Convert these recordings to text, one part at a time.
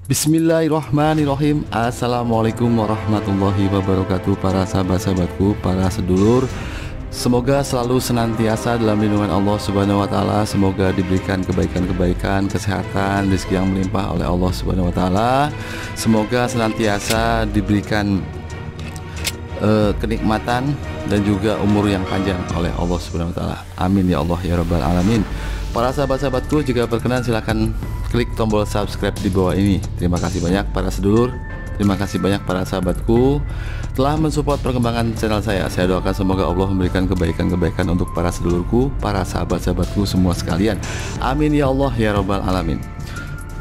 Bismillahirrahmanirrahim. Assalamualaikum warahmatullahi wabarakatuh. Para sahabat-sahabatku, para sedulur, semoga selalu senantiasa dalam lindungan Allah Subhanahu wa taala. Semoga diberikan kebaikan-kebaikan, kesehatan, rezeki yang melimpah oleh Allah Subhanahu wa taala. Semoga senantiasa diberikan kenikmatan dan juga umur yang panjang oleh Allah Subhanahu wa taala. Amin ya Allah ya rabbal alamin. Para sahabat-sahabatku, jika berkenan silakan klik tombol subscribe di bawah ini. Terima kasih banyak para sedulur, terima kasih banyak para sahabatku telah mensupport perkembangan channel saya. Saya doakan semoga Allah memberikan kebaikan-kebaikan untuk para sedulurku, para sahabat-sahabatku semua sekalian. Amin ya Allah ya rabbal alamin.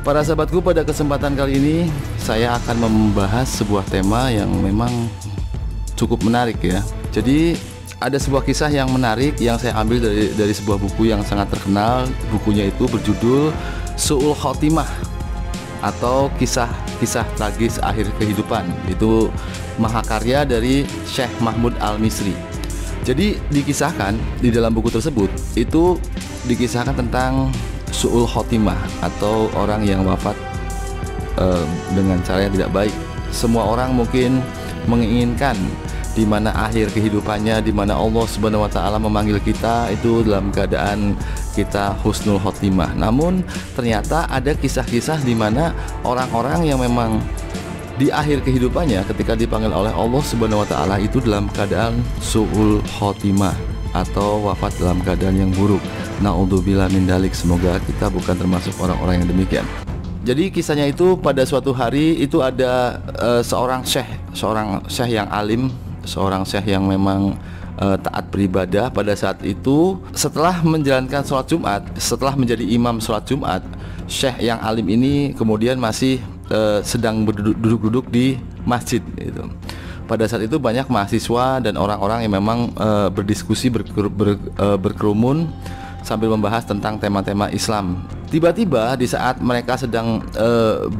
Para sahabatku, pada kesempatan kali ini saya akan membahas sebuah tema yang memang cukup menarik ya. Jadi ada sebuah kisah yang menarik yang saya ambil dari sebuah buku yang sangat terkenal. Bukunya itu berjudul Su'ul Khotimah atau kisah-kisah tragis akhir kehidupan. Itu mahakarya dari Syekh Mahmud Al-Misri. Jadi dikisahkan di dalam buku tersebut itu dikisahkan tentang Su'ul Khotimah atau orang yang wafat dengan cara yang tidak baik. Semua orang mungkin menginginkan di mana akhir kehidupannya, di mana Allah Subhanahu wa taala memanggil kita itu dalam keadaan kita husnul khotimah. Namun ternyata ada kisah-kisah di mana orang-orang yang memang di akhir kehidupannya ketika dipanggil oleh Allah Subhanahu wa taala itu dalam keadaan su'ul khotimah atau wafat dalam keadaan yang buruk. Naudzubillah min dalik. Semoga kita bukan termasuk orang-orang yang demikian. Jadi kisahnya itu pada suatu hari itu ada seorang syekh yang alim, seorang syekh yang memang taat beribadah. Pada saat itu setelah menjalankan sholat Jumat, setelah menjadi imam sholat Jumat, syekh yang alim ini kemudian masih sedang duduk-duduk di masjid gitu. Pada saat itu banyak mahasiswa dan orang-orang yang memang berdiskusi berkerumun sambil membahas tentang tema-tema Islam. Tiba-tiba di saat mereka sedang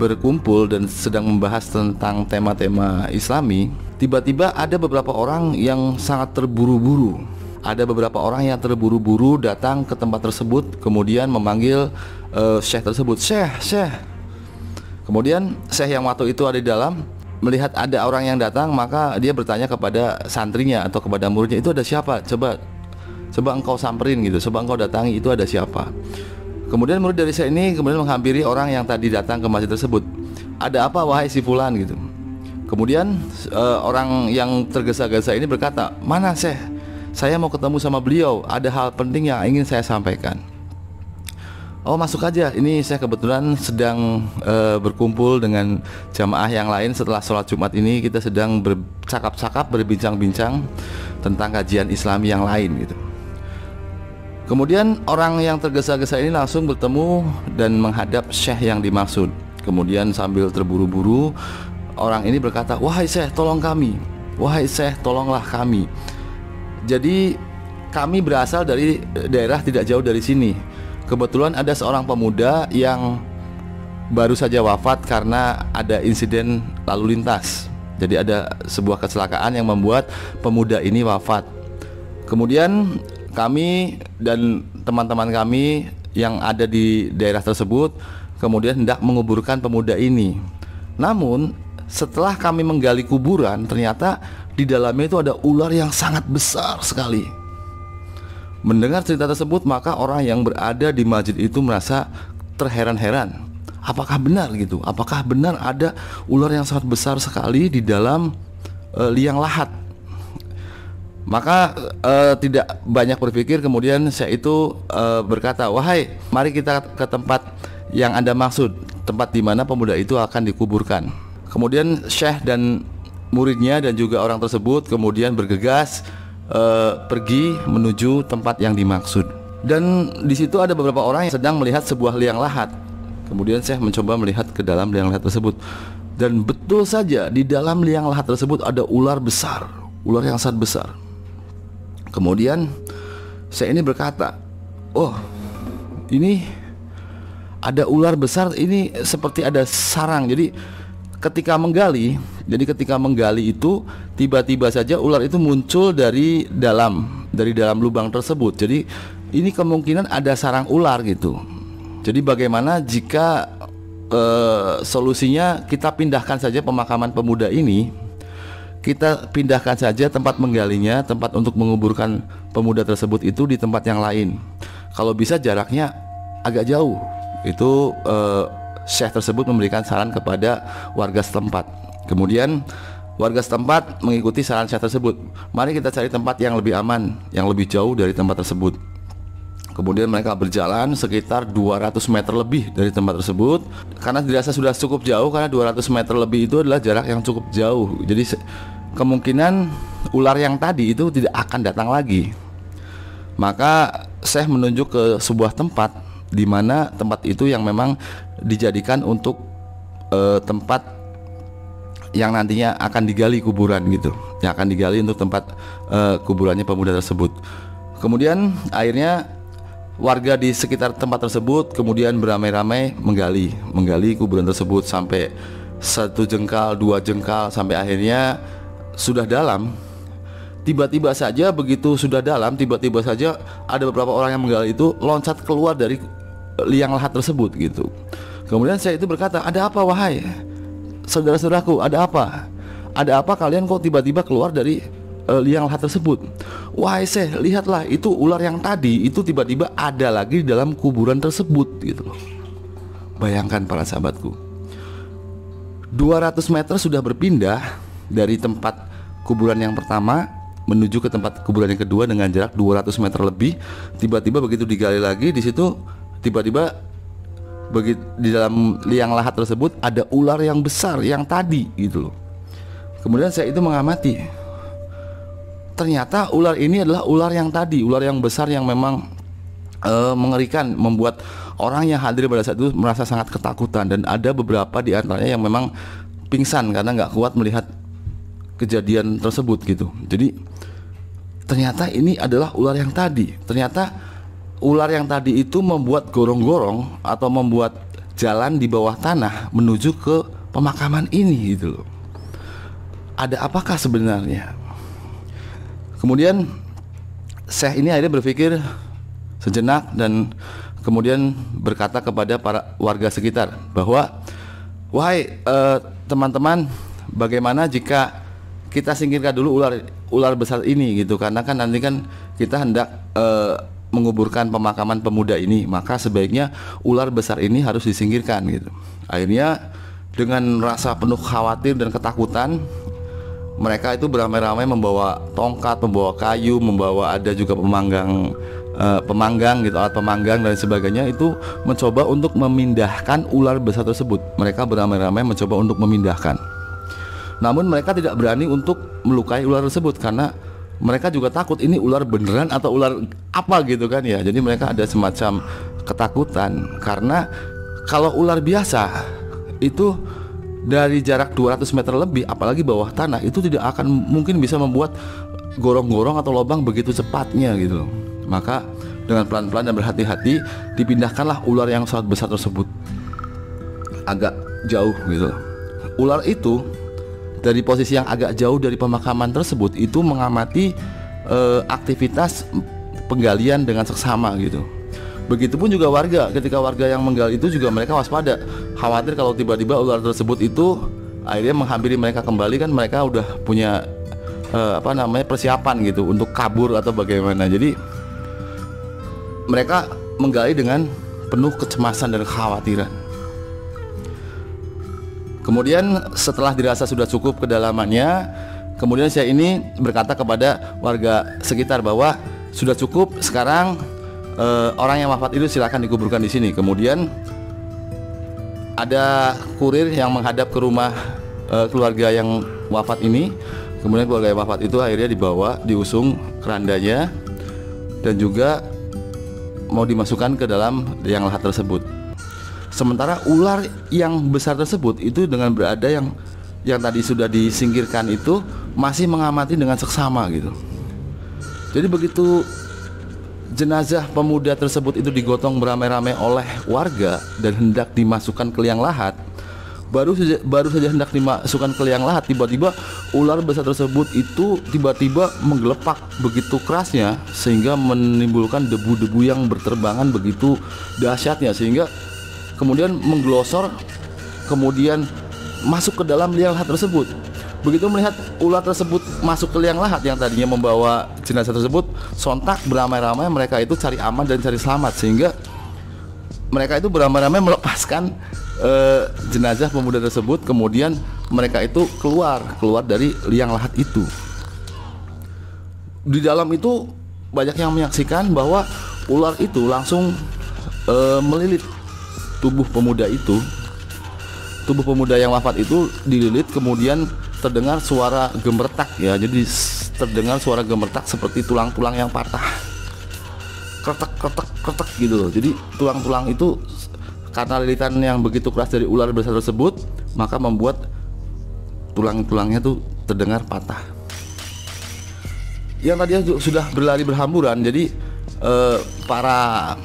berkumpul dan sedang membahas tentang tema-tema Islami, tiba-tiba ada beberapa orang yang sangat terburu-buru. Ada beberapa orang yang terburu-buru datang ke tempat tersebut, kemudian memanggil syekh tersebut, Syekh. Kemudian syekh yang waktu itu ada di dalam melihat ada orang yang datang, maka dia bertanya kepada santrinya atau kepada muridnya, itu ada siapa? Coba engkau samperin gitu, coba engkau datangi, itu ada siapa. Kemudian murid dari saya ini kemudian menghampiri orang yang tadi datang ke masjid tersebut. Ada apa wahai si fulan gitu. Kemudian orang yang tergesa-gesa ini berkata, mana Syekh? Saya mau ketemu sama beliau, ada hal penting yang ingin saya sampaikan. Oh masuk aja, ini saya kebetulan sedang berkumpul dengan jamaah yang lain setelah sholat Jumat ini. Kita sedang bercakap-cakap, berbincang-bincang tentang kajian Islami yang lain gitu. Kemudian orang yang tergesa-gesa ini langsung bertemu dan menghadap syekh yang dimaksud. Kemudian sambil terburu-buru orang ini berkata, wahai syekh tolong kami, wahai syekh tolonglah kami. Jadi kami berasal dari daerah tidak jauh dari sini. Kebetulan ada seorang pemuda yang baru saja wafat karena ada insiden lalu lintas. Jadi ada sebuah kecelakaan yang membuat pemuda ini wafat. Kemudian kami dan teman-teman kami yang ada di daerah tersebut kemudian hendak menguburkan pemuda ini. Namun setelah kami menggali kuburan, ternyata di dalamnya itu ada ular yang sangat besar sekali. Mendengar cerita tersebut, maka orang yang berada di masjid itu merasa terheran-heran. Apakah benar gitu? Apakah benar ada ular yang sangat besar sekali di dalam liang lahat? Maka tidak banyak berpikir, kemudian saya itu berkata, wahai, mari kita ke tempat yang Anda maksud, tempat di mana pemuda itu akan dikuburkan. Kemudian syekh dan muridnya dan juga orang tersebut kemudian bergegas pergi menuju tempat yang dimaksud. Dan di situ ada beberapa orang yang sedang melihat sebuah liang lahat. Kemudian syekh mencoba melihat ke dalam liang lahat tersebut, dan betul saja di dalam liang lahat tersebut ada ular besar, ular yang sangat besar. Kemudian saya ini berkata, oh ini ada ular besar, ini seperti ada sarang. Jadi ketika menggali itu tiba-tiba saja ular itu muncul dari dalam lubang tersebut. Jadi ini kemungkinan ada sarang ular gitu. Jadi bagaimana jika solusinya kita pindahkan saja pemakaman pemuda ini. Kita pindahkan saja tempat menggalinya, tempat untuk menguburkan pemuda tersebut itu di tempat yang lain. Kalau bisa jaraknya agak jauh. Itu Syekh tersebut memberikan saran kepada warga setempat. Kemudian warga setempat mengikuti saran Syekh tersebut. Mari kita cari tempat yang lebih aman, yang lebih jauh dari tempat tersebut. Kemudian mereka berjalan sekitar 200 meter lebih dari tempat tersebut. Karena dirasa sudah cukup jauh, karena 200 meter lebih itu adalah jarak yang cukup jauh. Jadi kemungkinan ular yang tadi itu tidak akan datang lagi. Maka Syekh menunjuk ke sebuah tempat, di mana tempat itu yang memang dijadikan untuk tempat yang nantinya akan digali kuburan gitu. Yang akan digali untuk tempat kuburannya pemuda tersebut. Kemudian akhirnya warga di sekitar tempat tersebut kemudian beramai-ramai menggali kuburan tersebut sampai 1 jengkal, 2 jengkal, sampai akhirnya sudah dalam. Tiba-tiba saja begitu sudah dalam, tiba-tiba saja ada beberapa orang yang menggali itu loncat keluar dari liang lahat tersebut gitu. Kemudian saya itu berkata, "Ada apa wahai saudara-saudaraku? Ada apa? Ada apa kalian kok tiba-tiba keluar dari liang lahat tersebut?" "Wahai Syekh, lihatlah, itu ular yang tadi itu tiba-tiba ada lagi di dalam kuburan tersebut," gitu loh. Bayangkan para sahabatku, 200 meter sudah berpindah dari tempat kuburan yang pertama menuju ke tempat kuburan yang kedua dengan jarak 200 meter lebih. Tiba-tiba begitu digali lagi, di situ tiba-tiba di dalam liang lahat tersebut ada ular yang besar yang tadi gitu loh. Kemudian saya itu mengamati, ternyata ular ini adalah ular yang tadi, ular yang besar yang memang mengerikan, membuat orang yang hadir pada saat itu merasa sangat ketakutan. Dan ada beberapa di antaranya yang memang pingsan karena nggak kuat melihat kejadian tersebut gitu. Jadi ternyata ini adalah ular yang tadi. Ternyata ular yang tadi itu membuat gorong-gorong atau membuat jalan di bawah tanah menuju ke pemakaman ini gitu loh. Ada apakah sebenarnya? Kemudian Syekh ini akhirnya berpikir sejenak dan kemudian berkata kepada para warga sekitar bahwa, "Wahai teman-teman, bagaimana jika kita singkirkan dulu ular besar ini gitu, karena kan nanti kan kita hendak menguburkan pemakaman pemuda ini, maka sebaiknya ular besar ini harus disingkirkan," gitu. Akhirnya dengan rasa penuh khawatir dan ketakutan, mereka itu beramai-ramai membawa tongkat, membawa kayu, membawa ada juga pemanggang gitu, alat pemanggang dan sebagainya, itu mencoba untuk memindahkan ular besar tersebut. Mereka beramai-ramai mencoba untuk memindahkan. Namun mereka tidak berani untuk melukai ular tersebut karena mereka juga takut ini ular beneran atau ular apa gitu kan ya. Jadi mereka ada semacam ketakutan karena kalau ular biasa itu dari jarak 200 meter lebih, apalagi bawah tanah, itu tidak akan mungkin bisa membuat gorong-gorong atau lubang begitu cepatnya gitu. Maka dengan pelan-pelan dan berhati-hati dipindahkanlah ular yang sangat besar tersebut agak jauh gitu. Ular itu dari posisi yang agak jauh dari pemakaman tersebut itu mengamati aktivitas penggalian dengan seksama gitu. Begitupun juga warga, ketika warga yang menggali itu juga mereka waspada, khawatir kalau tiba-tiba ular tersebut itu akhirnya menghampiri mereka kembali, kan mereka udah punya persiapan gitu untuk kabur atau bagaimana. Jadi mereka menggali dengan penuh kecemasan dan kekhawatiran. Kemudian setelah dirasa sudah cukup kedalamannya, kemudian saya ini berkata kepada warga sekitar bahwa sudah cukup, sekarang orang yang wafat itu silakan dikuburkan di sini. Kemudian ada kurir yang menghadap ke rumah keluarga yang wafat ini. Kemudian keluarga yang wafat itu akhirnya dibawa, diusung kerandanya dan juga mau dimasukkan ke dalam liang lahat tersebut. Sementara ular yang besar tersebut itu dengan berada yang tadi sudah disingkirkan itu masih mengamati dengan seksama gitu. Jadi begitu jenazah pemuda tersebut itu digotong beramai-ramai oleh warga dan hendak dimasukkan ke liang lahat, baru saja hendak dimasukkan ke liang lahat, tiba-tiba ular besar tersebut itu tiba-tiba menggelepak begitu kerasnya sehingga menimbulkan debu-debu yang berterbangan begitu dahsyatnya, sehingga kemudian mengglosor kemudian masuk ke dalam liang lahat tersebut. Begitu melihat ular tersebut masuk ke liang lahat yang tadinya membawa jenazah tersebut, sontak beramai-ramai mereka itu cari aman dan cari selamat, sehingga mereka itu beramai-ramai melepaskan jenazah pemuda tersebut. Kemudian mereka itu keluar dari liang lahat itu. Di dalam itu banyak yang menyaksikan bahwa ular itu langsung melilit tubuh pemuda itu. Tubuh pemuda yang wafat itu dililit, kemudian terdengar suara gemertak ya. Jadi terdengar suara gemertak seperti tulang-tulang yang patah, kretek gitu loh. Jadi tulang-tulang itu karena lilitan yang begitu keras dari ular besar tersebut, maka membuat tulang-tulangnya tuh terdengar patah. Yang tadinya sudah berlari berhamburan, jadi para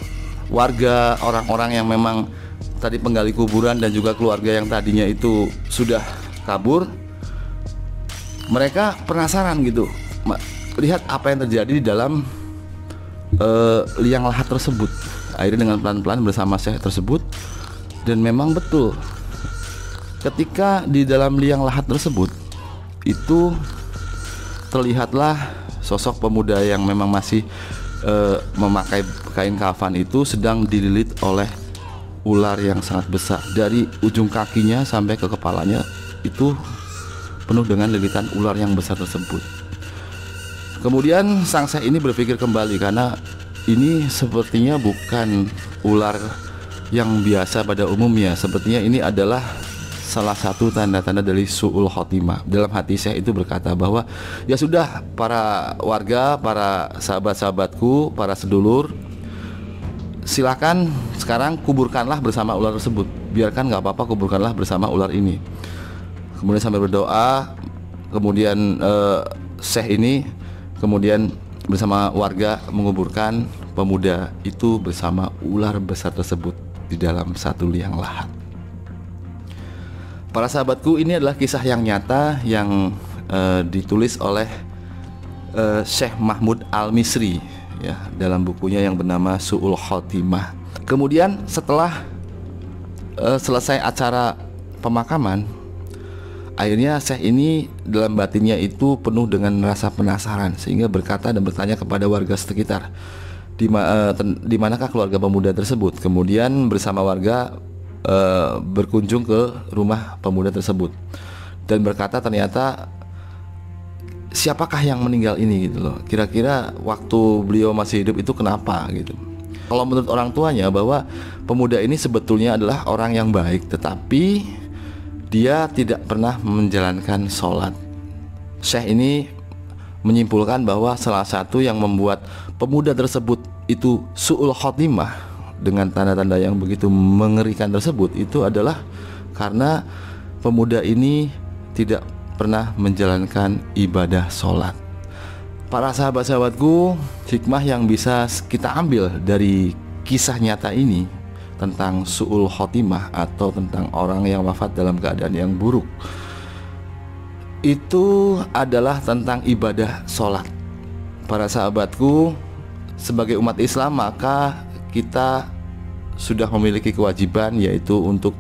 warga, orang-orang yang memang tadi penggali kuburan dan juga keluarga yang tadinya itu sudah kabur, mereka penasaran gitu, lihat apa yang terjadi di dalam liang lahat tersebut. Akhirnya dengan pelan-pelan bersama Syekh tersebut, dan memang betul ketika di dalam liang lahat tersebut itu terlihatlah sosok pemuda yang memang masih memakai kain kafan itu sedang dililit oleh ular yang sangat besar. Dari ujung kakinya sampai ke kepalanya itu penuh dengan lilitan ular yang besar tersebut. Kemudian sang Syekh ini berpikir kembali, karena ini sepertinya bukan ular yang biasa pada umumnya. Sepertinya ini adalah salah satu tanda-tanda dari su'ul khotimah. Dalam hati Syekh itu berkata bahwa ya sudah, para warga, para sahabat-sahabatku, para sedulur, silakan sekarang kuburkanlah bersama ular tersebut. Biarkan, nggak apa-apa, kuburkanlah bersama ular ini. Kemudian sambil berdoa, kemudian Syekh ini kemudian bersama warga menguburkan pemuda itu bersama ular besar tersebut di dalam satu liang lahat. Para sahabatku, ini adalah kisah yang nyata yang ditulis oleh Syekh Mahmud Al-Misri ya, dalam bukunya yang bernama Su'ul Khotimah. Kemudian setelah selesai acara pemakaman, akhirnya Syekh ini dalam batinnya itu penuh dengan rasa penasaran, sehingga berkata dan bertanya kepada warga sekitar, di manakah keluarga pemuda tersebut. Kemudian bersama warga berkunjung ke rumah pemuda tersebut dan berkata, ternyata siapakah yang meninggal ini gitu loh. Kira-kira waktu beliau masih hidup itu kenapa gitu. Kalau menurut orang tuanya, bahwa pemuda ini sebetulnya adalah orang yang baik, tetapi dia tidak pernah menjalankan sholat. Syekh ini menyimpulkan bahwa salah satu yang membuat pemuda tersebut itu su'ul khotimah dengan tanda-tanda yang begitu mengerikan tersebut, itu adalah karena pemuda ini tidak pernah menjalankan ibadah sholat. Para sahabat-sahabatku, hikmah yang bisa kita ambil dari kisah nyata ini tentang su'ul khotimah atau tentang orang yang wafat dalam keadaan yang buruk, itu adalah tentang ibadah sholat. Para sahabatku, sebagai umat Islam, maka kita sudah memiliki kewajiban, yaitu untuk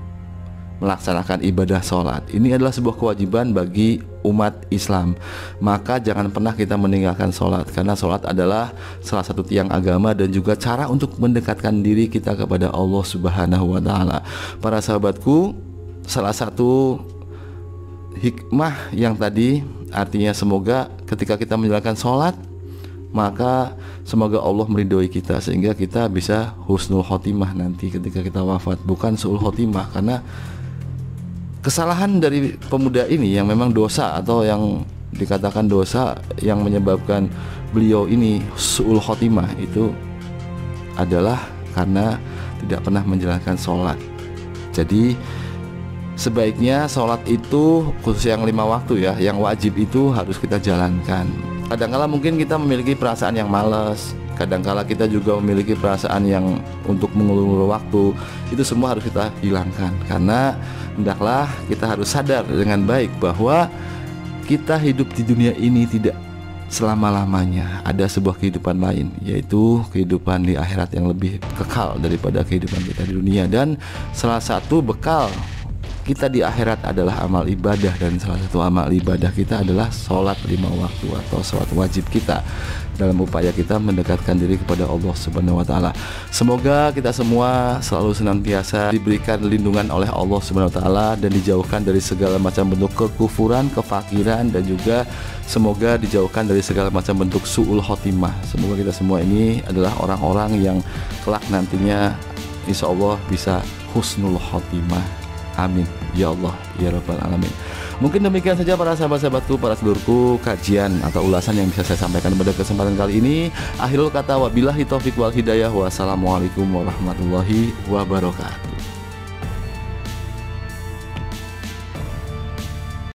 melaksanakan ibadah sholat. Ini adalah sebuah kewajiban bagi umat Islam. Maka jangan pernah kita meninggalkan sholat, karena sholat adalah salah satu tiang agama dan juga cara untuk mendekatkan diri kita kepada Allah Subhanahu wa ta'ala. Para sahabatku, salah satu hikmah yang tadi artinya semoga ketika kita menjalankan sholat, maka semoga Allah meridhoi kita sehingga kita bisa husnul khotimah nanti ketika kita wafat, bukan su'ul khotimah. Karena kesalahan dari pemuda ini yang memang dosa, atau yang dikatakan dosa yang menyebabkan beliau ini su'ul khotimah, itu adalah karena tidak pernah menjalankan sholat. Jadi sebaiknya sholat itu, khusus yang 5 waktu ya, yang wajib itu harus kita jalankan. Kadangkala mungkin kita memiliki perasaan yang malas, kadangkala kita juga memiliki perasaan yang untuk mengulur waktu. Itu semua harus kita hilangkan, karena hendaklah kita harus sadar dengan baik bahwa kita hidup di dunia ini tidak selama-lamanya. Ada sebuah kehidupan lain, yaitu kehidupan di akhirat yang lebih kekal daripada kehidupan kita di dunia. Dan salah satu bekal kita di akhirat adalah amal ibadah, dan salah satu amal ibadah kita adalah sholat 5 waktu atau sholat wajib kita dalam upaya kita mendekatkan diri kepada Allah Subhanahu wa taala. Semoga kita semua selalu senantiasa diberikan lindungan oleh Allah Subhanahu wa taala dan dijauhkan dari segala macam bentuk kekufuran, kefakiran, dan juga semoga dijauhkan dari segala macam bentuk su'ul khotimah. Semoga kita semua ini adalah orang-orang yang kelak nantinya insya Allah bisa husnul khotimah. Amin ya Allah ya Rabbal Alamin. Mungkin demikian saja para sahabat-sahabatku, para sedulurku, kajian atau ulasan yang bisa saya sampaikan pada kesempatan kali ini. Akhirul kata, wabillahi taufiq wal hidayah. Wassalamualaikum warahmatullahi wabarakatuh.